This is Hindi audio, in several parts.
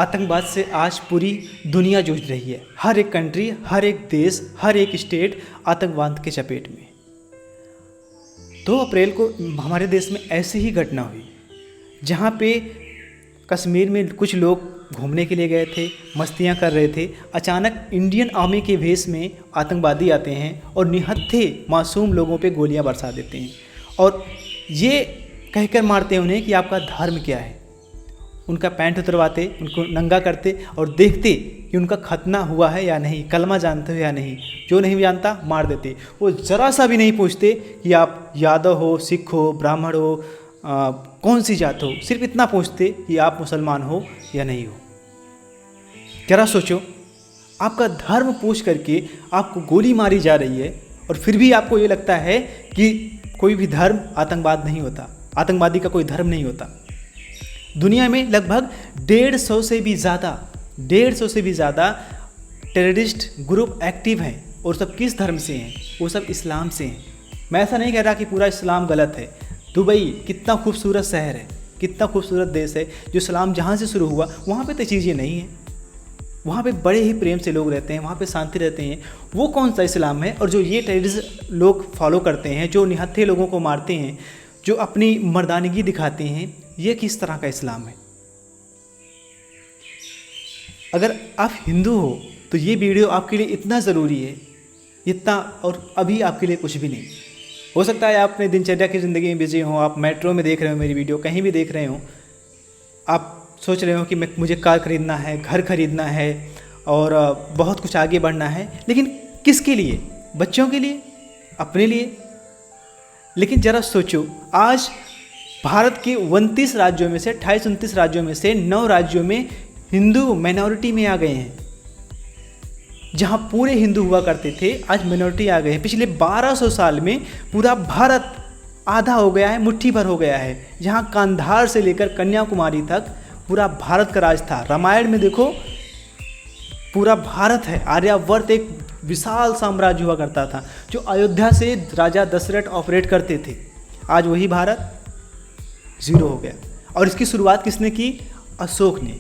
आतंकवाद से आज पूरी दुनिया जूझ रही है। हर एक कंट्री, हर एक देश, हर एक स्टेट आतंकवाद के चपेट में। 2 अप्रैल को हमारे देश में ऐसी ही घटना हुई, जहाँ पे कश्मीर में कुछ लोग घूमने के लिए गए थे, मस्तियाँ कर रहे थे। अचानक इंडियन आर्मी के भेष में आतंकवादी आते हैं और निहत्थे मासूम लोगों पे गोलियां बरसा देते हैं और ये कहकर मारते हैं उन्हें कि आपका धर्म क्या है। उनका पैंट उतरवाते, उनको नंगा करते और देखते कि उनका खतना हुआ है या नहीं, कलमा जानते हो या नहीं। जो नहीं जानता मार देते। वो ज़रा सा भी नहीं पूछते कि आप यादव हो, सिख हो, ब्राह्मण हो, कौन सी जात हो। सिर्फ इतना पूछते कि आप मुसलमान हो या नहीं हो। जरा सोचो, आपका धर्म पूछ करके आपको गोली मारी जा रही है और फिर भी आपको ये लगता है कि कोई भी धर्म आतंकवाद नहीं होता, आतंकवादी का कोई धर्म नहीं होता। दुनिया में लगभग 150 से भी ज़्यादा टेररिस्ट ग्रुप एक्टिव हैं और सब किस धर्म से हैं? वो सब इस्लाम से हैं। मैं ऐसा नहीं कह रहा कि पूरा इस्लाम गलत है। दुबई कितना खूबसूरत शहर है, कितना खूबसूरत देश है। जो इस्लाम जहाँ से शुरू हुआ वहाँ पे तो चीज़ें नहीं हैं। वहाँ पे बड़े ही प्रेम से लोग रहते हैं, वहाँ पे शांति रहते हैं। वो कौन सा इस्लाम है? और जो ये टेररिस्ट लोग फॉलो करते हैं, जो निहत्थे लोगों को मारते हैं, जो अपनी मर्दानगी दिखाते हैं, ये किस तरह का इस्लाम है? अगर आप हिंदू हो तो ये वीडियो आपके लिए इतना ज़रूरी है, इतना, और अभी आपके लिए कुछ भी नहीं। हो सकता है आप अपने दिनचर्या की ज़िंदगी में बिजी हो, आप मेट्रो में देख रहे हो मेरी वीडियो, कहीं भी देख रहे हो, आप सोच रहे हो कि मुझे कार खरीदना है, घर खरीदना है और बहुत कुछ आगे बढ़ना है। लेकिन किसके लिए? बच्चों के लिए, अपने लिए? लेकिन ज़रा सोचो, आज भारत के 29 राज्यों में से 28-29 राज्यों में से 9 राज्यों में हिंदू माइनॉरिटी में आ गए हैं। जहां पूरे हिंदू हुआ करते थे, आज माइनॉरिटी आ गए हैं। पिछले 1200 साल में पूरा भारत आधा हो गया है, मुट्ठी भर हो गया है। जहां कांधार से लेकर कन्याकुमारी तक पूरा भारत का राज था। रामायण में देखो, पूरा भारत है। आर्यावर्त एक विशाल साम्राज्य हुआ करता था, जो अयोध्या से राजा दशरथ ऑपरेट करते थे। आज वही भारत ज़ीरो हो गया। और इसकी शुरुआत किसने की? अशोक ने।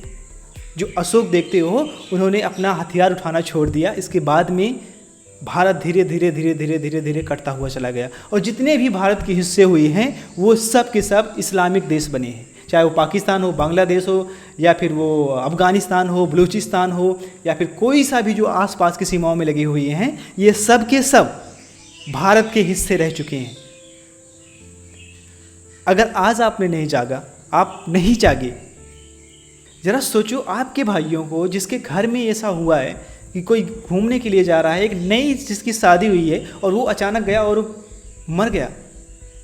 जो अशोक देखते हो, उन्होंने अपना हथियार उठाना छोड़ दिया। इसके बाद में भारत धीरे धीरे कटता हुआ चला गया। और जितने भी भारत के हिस्से हुए हैं, वो सब के सब इस्लामिक देश बने हैं। चाहे वो पाकिस्तान हो, बांग्लादेश हो, या फिर वो अफ़गानिस्तान हो, बलूचिस्तान हो, या फिर कोई सा भी जो आसपास की सीमाओं में लगे हुए हैं, ये सब के सब भारत के हिस्से रह चुके हैं। अगर आज आपने नहीं जागा, आप नहीं जागे, ज़रा सोचो आपके भाइयों को जिसके घर में ऐसा हुआ है कि कोई घूमने के लिए जा रहा है, एक नई जिसकी शादी हुई है और वो अचानक गया और मर गया।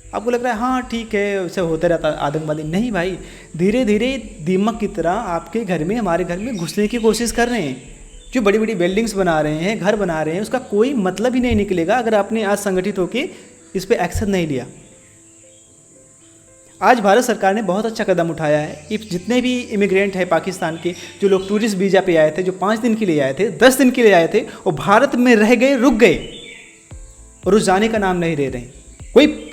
आपको लग रहा है हाँ ठीक है, ऐसा होता रहता आतंकवादी। नहीं भाई, धीरे धीरे दीमक की तरह आपके घर में, हमारे घर में घुसने की कोशिश कर रहे हैं। जो बड़ी बड़ी बिल्डिंग्स बना रहे हैं, घर बना रहे हैं, उसका कोई मतलब ही नहीं निकलेगा अगर आपने आज संगठित होकर इस पर एक्शन नहीं लिया। आज भारत सरकार ने बहुत अच्छा कदम उठाया है कि जितने भी इमिग्रेंट हैं पाकिस्तान के, जो लोग टूरिस्ट वीज़ा पे आए थे, जो 5 दिन के लिए आए थे, 10 दिन के लिए आए थे, और भारत में रह गए, रुक गए और उस जाने का नाम नहीं ले रहे। कोई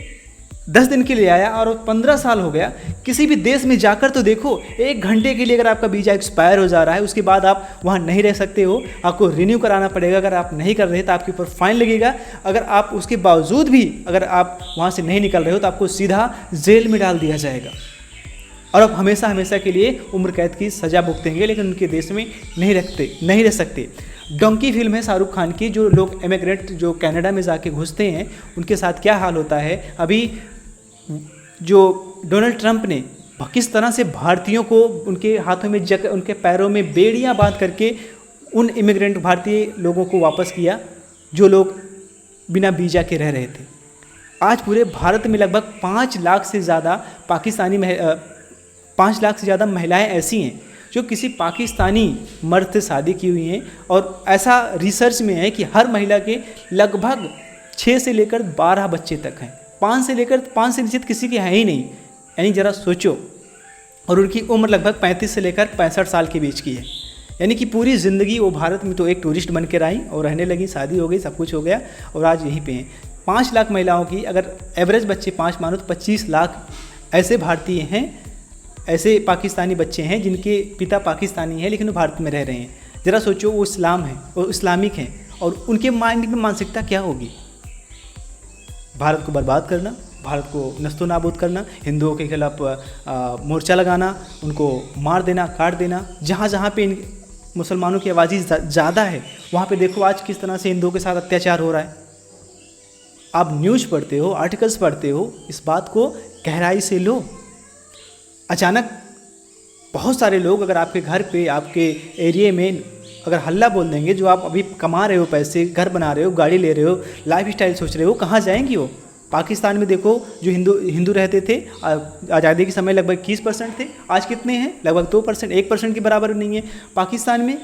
10 दिन के लिए आया और 15 साल हो गया। किसी भी देश में जाकर तो देखो, 1 घंटे के लिए अगर आपका वीज़ा एक्सपायर हो जा रहा है, उसके बाद आप वहाँ नहीं रह सकते हो, आपको रिन्यू कराना पड़ेगा। अगर आप नहीं कर रहे तो आपके ऊपर फाइन लगेगा। अगर आप उसके बावजूद भी अगर आप वहाँ से नहीं निकल रहे हो तो आपको सीधा जेल में डाल दिया जाएगा और आप हमेशा हमेशा के लिए उम्र कैद की सज़ा भुगतेंगे। लेकिन उनके देश में नहीं रह सकते। डोंकी फिल्म है शाहरुख खान की। जो लोग इमिग्रेंट जो कनाडा में जाके घुसते हैं, उनके साथ क्या हाल होता है। अभी जो डोनाल्ड ट्रंप ने किस तरह से भारतीयों को उनके हाथों में उनके पैरों में बेड़ियां बांध करके उन इमिग्रेंट भारतीय लोगों को वापस किया, जो लोग बिना वीज़ा के रह रहे थे। आज पूरे भारत में लगभग 5 लाख से ज़्यादा 5 लाख से ज़्यादा महिलाएं ऐसी हैं जो किसी पाकिस्तानी मर्द से शादी की हुई हैं। और ऐसा रिसर्च में है कि हर महिला के लगभग 6 से लेकर 12 बच्चे तक हैं। 5 से नीचे किसी की है ही नहीं। यानी ज़रा सोचो, और उनकी उम्र लगभग 35 से लेकर 65 साल के बीच की है। यानी कि पूरी ज़िंदगी वो भारत में तो एक टूरिस्ट बन के आई और रहने लगी, शादी हो गई, सब कुछ हो गया और आज यहीं पे हैं। 5 लाख महिलाओं की अगर एवरेज बच्चे 5 मानो तो 25 लाख ऐसे भारतीय हैं ऐसे पाकिस्तानी बच्चे हैं जिनके पिता पाकिस्तानी हैं लेकिन वो भारत में रह रहे हैं। ज़रा सोचो, वो इस्लाम है, वो इस्लामिक हैं, और उनके माइंड में मानसिकता क्या होगी? भारत को बर्बाद करना, भारत को नस्तो नाबूद करना, हिंदुओं के खिलाफ मोर्चा लगाना, उनको मार देना, काट देना। जहाँ जहाँ पे इन मुसलमानों की आवाज़ी ज़्यादा है वहाँ पे देखो आज किस तरह से हिंदुओं के साथ अत्याचार हो रहा है। आप न्यूज़ पढ़ते हो, आर्टिकल्स पढ़ते हो, इस बात को गहराई से लो। अचानक बहुत सारे लोग अगर आपके घर पे, आपके एरिया में अगर हल्ला बोल देंगे, जो आप अभी कमा रहे हो पैसे, घर बना रहे हो, गाड़ी ले रहे हो, लाइफ स्टाइल सोच रहे हो, कहाँ जाएंगी वो? पाकिस्तान में देखो, जो हिंदू रहते थे आज़ादी के समय लगभग 21% थे, आज कितने हैं? लगभग 2%, 1% के बराबर नहीं है। पाकिस्तान में,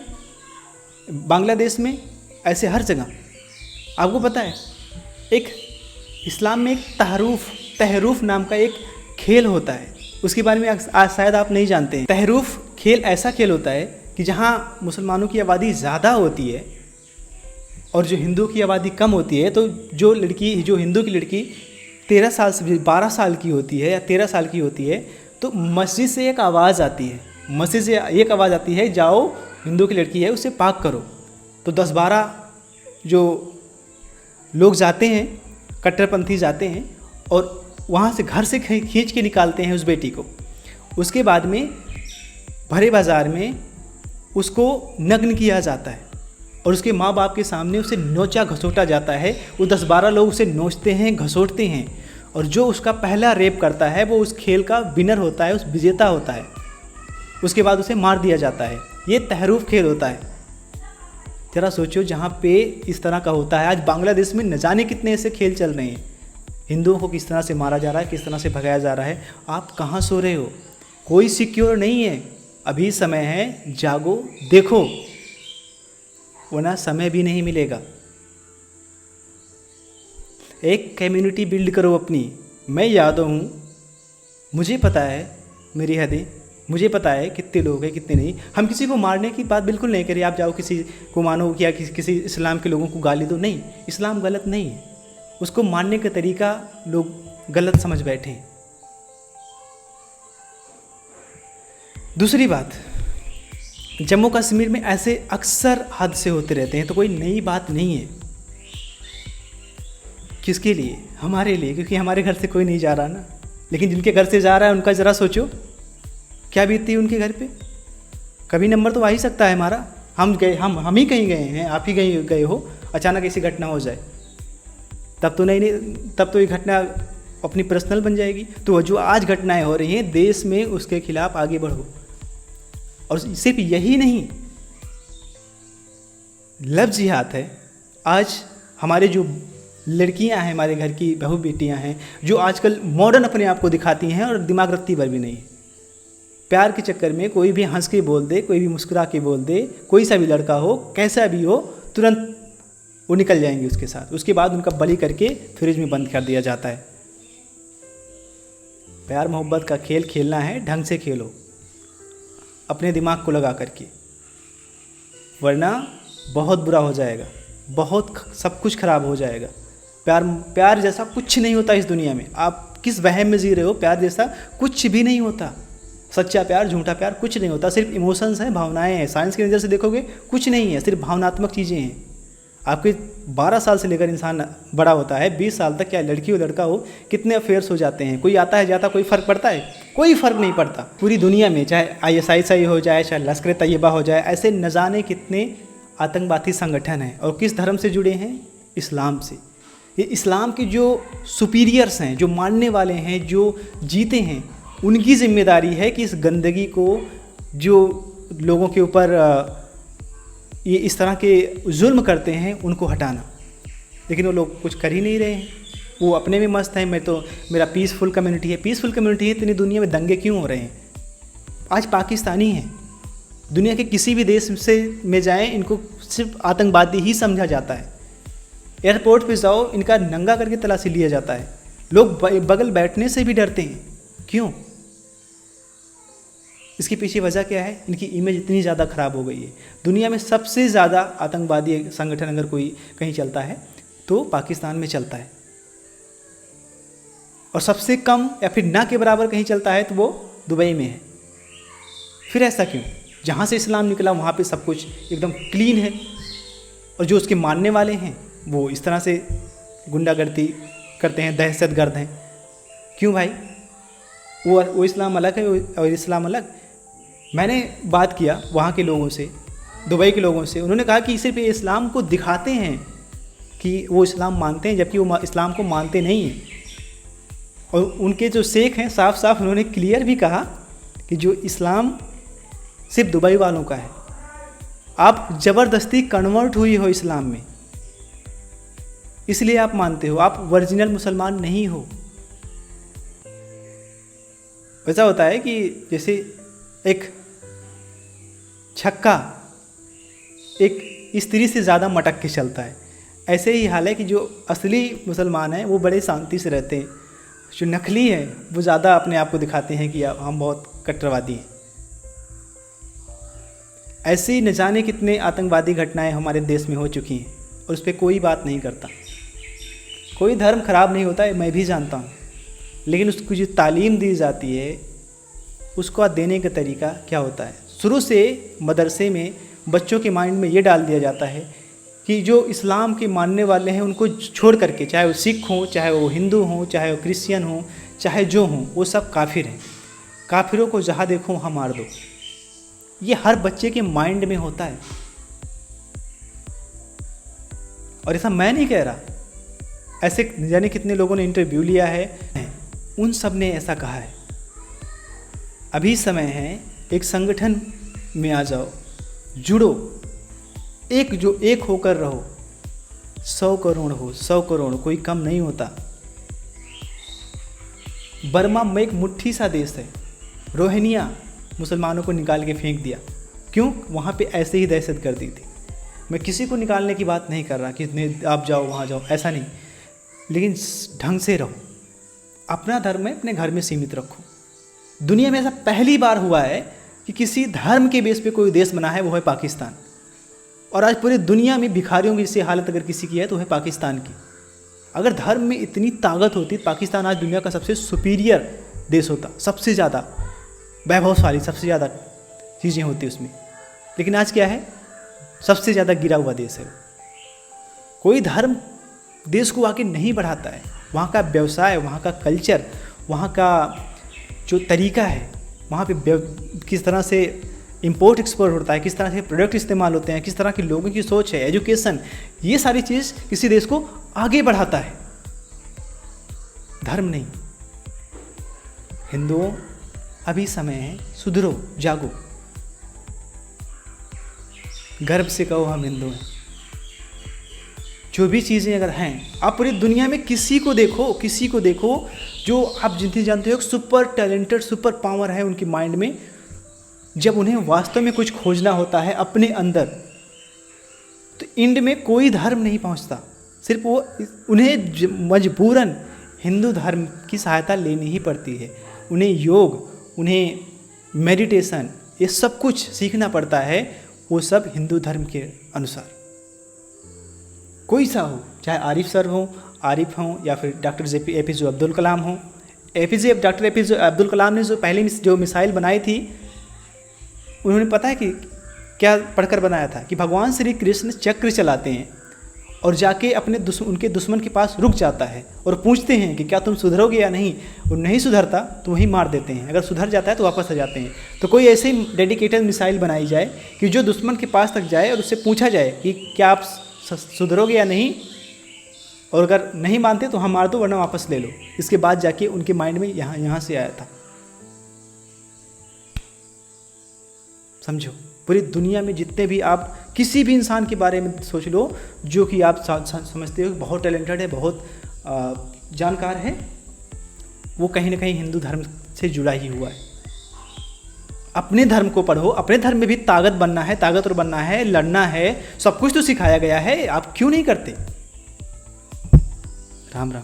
बांग्लादेश में, ऐसे हर जगह। आपको पता है एक इस्लाम में एक तहरूफ नाम का एक खेल होता है, उसके बारे में आज शायद आप नहीं जानते हैं। तहरूफ खेल ऐसा खेल होता है कि जहाँ मुसलमानों की आबादी ज़्यादा होती है और जो हिंदुओं की आबादी कम होती है, तो जो हिंदू की लड़की 13 साल से 12 साल की होती है या 13 साल की होती है, तो मस्जिद से एक आवाज़ आती है, जाओ हिंदू की लड़की है उसे पाक करो। तो 10-12 जो लोग जाते हैं, कट्टरपंथी जाते हैं और वहाँ से घर से खींच के निकालते हैं उस बेटी को। उसके बाद में भरे बाज़ार में उसको नग्न किया जाता है और उसके माँ बाप के सामने उसे नोचा घसोटा जाता है। वो 10-12 लोग उसे नोचते हैं, घसोटते हैं, और जो उसका पहला रेप करता है वो उस खेल का विनर होता है, उस विजेता होता है। उसके बाद उसे मार दिया जाता है। ये तहरूफ खेल होता है। ज़रा सोचो, जहाँ पे इस तरह का होता है, आज बांग्लादेश में न जाने कितने ऐसे खेल चल रहे हैं। हिंदुओं को किस तरह से मारा जा रहा है, किस तरह से भगाया जा रहा है। आप कहाँ सो रहे हो? कोई सिक्योर नहीं है। अभी समय है, जागो, देखो, वरना समय भी नहीं मिलेगा। एक कम्युनिटी बिल्ड करो अपनी। मैं यादव हूँ, मुझे पता है मेरी हदें, मुझे पता है कितने लोग हैं कितने नहीं। हम किसी को मारने की बात बिल्कुल नहीं करें। आप जाओ किसी को मानो या किसी इस्लाम के लोगों को गाली दो, नहीं, इस्लाम गलत नहीं है। उसको मानने का तरीका लोग गलत समझ बैठे हैं। दूसरी बात, जम्मू कश्मीर में ऐसे अक्सर हादसे होते रहते हैं, तो कोई नई बात नहीं है। किसके लिए? हमारे लिए, क्योंकि हमारे घर से कोई नहीं जा रहा ना। लेकिन जिनके घर से जा रहा है उनका ज़रा सोचो क्या बीतती है उनके घर पे। कभी नंबर तो आ ही सकता है हमारा, हम ही कहीं गए हैं, आप ही कहीं गए हो, अचानक ऐसी घटना हो जाए, तब तो ये घटना अपनी पर्सनल बन जाएगी। तो जो आज घटनाएं हो रही हैं देश में, उसके खिलाफ आगे बढ़ो। और सिर्फ यही नहीं, लव जिहाद है। आज हमारे जो लड़कियां हैं, हमारे घर की बहू बेटियां हैं, जो आजकल मॉडर्न अपने आप को दिखाती हैं और दिमाग रखती भर भी नहीं। प्यार के चक्कर में कोई भी हंस के बोल दे, कोई भी मुस्कुरा के बोल दे, कोई सा भी लड़का हो, कैसा भी हो, तुरंत वो निकल जाएंगे उसके साथ। उसके बाद उनका बलि करके फ्रिज में बंद कर दिया जाता है। प्यार मोहब्बत का खेल खेलना है, ढंग से खेलो, अपने दिमाग को लगा करके, वरना बहुत बुरा हो जाएगा, बहुत सब कुछ खराब हो जाएगा। प्यार जैसा कुछ नहीं होता इस दुनिया में। आप किस वहम में जी रहे हो? प्यार जैसा कुछ भी नहीं होता। सच्चा प्यार, झूठा प्यार कुछ नहीं होता। सिर्फ इमोशंस हैं, भावनाएं हैं। साइंस की नज़र से देखोगे कुछ नहीं है, सिर्फ भावनात्मक चीज़ें हैं। आपके 12 साल से लेकर इंसान बड़ा होता है, 20 साल तक, क्या लड़की हो लड़का हो, कितने अफेयर्स हो जाते हैं। कोई आता है जाता, कोई फ़र्क पड़ता है? कोई फ़र्क नहीं पड़ता। पूरी दुनिया में चाहे ISIS हो जाए, चाहे लश्कर तैयबा हो जाए, ऐसे न जाने कितने आतंकवादी संगठन हैं। और किस धर्म से जुड़े हैं? इस्लाम से। ये इस्लाम के जो सुपीरियर्स हैं, जो मानने वाले हैं, जो जीते हैं, उनकी जिम्मेदारी है कि इस गंदगी को, जो लोगों के ऊपर ये इस तरह के जुल्म करते हैं, उनको हटाना। लेकिन वो लोग कुछ कर ही नहीं रहे हैं। वो अपने में मस्त हैं। मेरा पीसफुल कम्युनिटी है। पीसफुल कम्युनिटी है, इतनी दुनिया में दंगे क्यों हो रहे हैं? आज पाकिस्तानी हैं, दुनिया के किसी भी देश में जाएं, इनको सिर्फ आतंकवादी ही समझा जाता है। एयरपोर्ट पे जाओ, इनका नंगा करके तलाशी लिया जाता है। लोग बगल बैठने से भी डरते हैं। क्यों? इसके पीछे वजह क्या है? इनकी इमेज इतनी ज़्यादा ख़राब हो गई है। दुनिया में सबसे ज़्यादा आतंकवादी संगठन अगर कोई कहीं चलता है तो पाकिस्तान में चलता है, और सबसे कम या फिर ना के बराबर कहीं चलता है तो वो दुबई में है। फिर ऐसा क्यों? जहाँ से इस्लाम निकला वहाँ पे सब कुछ एकदम क्लीन है, और जो उसके मानने वाले हैं वो इस तरह से गुंडागर्दी करते हैं, दहशतगर्द हैं। क्यों भाई? वो इस्लाम अलग है और इस्लाम अलग। मैंने बात किया वहाँ के लोगों से, दुबई के लोगों से, उन्होंने कहा कि सिर्फ ये इस्लाम को दिखाते हैं कि वो इस्लाम मानते हैं, जबकि वो इस्लाम को मानते नहीं हैं। और उनके जो शेख हैं साफ साफ उन्होंने क्लियर भी कहा कि जो इस्लाम सिर्फ दुबई वालों का है, आप ज़बरदस्ती कन्वर्ट हुई हो इस्लाम में, इसलिए आप मानते हो, आप ओरिजिनल मुसलमान नहीं हो। ऐसा होता है कि जैसे एक छक्का एक स्त्री से ज़्यादा मटक के चलता है, ऐसे ही हाल है कि जो असली मुसलमान हैं वो बड़े शांति से रहते हैं, जो नकली हैं वो ज़्यादा अपने आप को दिखाते हैं कि हम बहुत कट्टरवादी हैं। ऐसे ही न जाने कितने आतंकवादी घटनाएं हमारे देश में हो चुकी हैं और उस पर कोई बात नहीं करता। कोई धर्म खराब नहीं होता है, मैं भी जानता हूँ, लेकिन उसको जो तालीम दी जाती है उसको देने का तरीका क्या होता है? शुरू से मदरसे में बच्चों के माइंड में ये डाल दिया जाता है कि जो इस्लाम के मानने वाले हैं उनको छोड़ करके, चाहे वो सिख हों, चाहे वो हिंदू हों, चाहे वो क्रिश्चियन हों, चाहे जो हों, वो सब काफिर हैं। काफिरों को जहाँ देखो वहाँ मार दो। ये हर बच्चे के माइंड में होता है, और ऐसा मैं नहीं कह रहा, ऐसे जाने कितने लोगों ने इंटरव्यू लिया है, उन सब ने ऐसा कहा है। अभी समय है, एक संगठन में आ जाओ, जुड़ो, एक होकर रहो। 100 करोड़ हो, 100 करोड़, कोई कम नहीं होता। बर्मा में एक मुट्ठी सा देश है, रोहिंग्या मुसलमानों को निकाल के फेंक दिया। क्यों? वहाँ पे ऐसे ही दहशत गर्दी थी। मैं किसी को निकालने की बात नहीं कर रहा कि आप जाओ वहाँ जाओ, ऐसा नहीं, लेकिन ढंग से रहो, अपना धर्म में अपने घर में सीमित रखो। दुनिया में ऐसा पहली बार हुआ है कि किसी धर्म के बेस पे कोई देश बना है, वो है पाकिस्तान। और आज पूरी दुनिया में भिखारियों की जैसी हालत अगर किसी की है तो है पाकिस्तान की। अगर धर्म में इतनी ताकत होती, पाकिस्तान आज दुनिया का सबसे सुपीरियर देश होता, सबसे ज़्यादा वैभवशाली, सबसे ज़्यादा चीज़ें होती उसमें। लेकिन आज क्या है? सबसे ज़्यादा गिरा हुआ देश है। कोई धर्म देश को आगे नहीं बढ़ाता है। वहाँ का व्यवसाय, वहाँ का कल्चर, वहाँ का जो तरीका है, वहाँ पे किस तरह से इंपोर्ट एक्सपोर्ट होता है, किस तरह से प्रोडक्ट इस्तेमाल होते हैं, किस तरह की लोगों की सोच है, एजुकेशन, ये सारी चीज़ किसी देश को आगे बढ़ाता है, धर्म नहीं। हिंदुओं, अभी समय है, सुधरो, जागो, गर्व से कहो हम हिंदू हैं। जो भी चीज़ें अगर हैं, आप पूरी दुनिया में किसी को देखो जो आप जितने जानते हो सुपर टैलेंटेड, सुपर पावर है उनकी माइंड में, जब उन्हें वास्तव में कुछ खोजना होता है अपने अंदर, तो एंड में कोई धर्म नहीं पहुंचता। सिर्फ वो उन्हें मजबूरन हिंदू धर्म की सहायता लेनी ही पड़ती है। उन्हें योग, उन्हें मेडिटेशन, ये सब कुछ सीखना पड़ता है, वो सब हिंदू धर्म के अनुसार। कोई सा हो, चाहे आरिफ सर हों या फिर डॉक्टर APJ अब्दुल कलाम हो। डॉक्टर APJ अब्दुल कलाम ने जो पहली जो मिसाइल बनाई थी, उन्होंने पता है कि क्या पढ़कर बनाया था कि भगवान श्री कृष्ण चक्र चलाते हैं और जाके उनके दुश्मन के पास रुक जाता है और पूछते हैं कि क्या तुम सुधरोगे या नहीं। वो नहीं सुधरता तो वहीं मार देते हैं, अगर सुधर जाता है तो वापस आ जाते हैं। तो कोई ऐसे ही डेडिकेटेड मिसाइल बनाई जाए कि जो दुश्मन के पास तक जाए और उससे पूछा जाए कि क्या आप सुधरोगे या नहीं, और अगर नहीं मानते तो हम मार दो वरना वापस ले लो। इसके बाद जाके उनके माइंड में यहाँ से आया था। समझो, पूरी दुनिया में जितने भी आप किसी भी इंसान के बारे में सोच लो जो कि आप समझते हो बहुत टैलेंटेड है, बहुत जानकार है, वो कहीं ना कहीं हिंदू धर्म से जुड़ा ही हुआ है। अपने धर्म को पढ़ो, अपने धर्म में भी ताकतवर बनना है, लड़ना है, सब कुछ तो सिखाया गया है, आप क्यों नहीं करते? राम राम।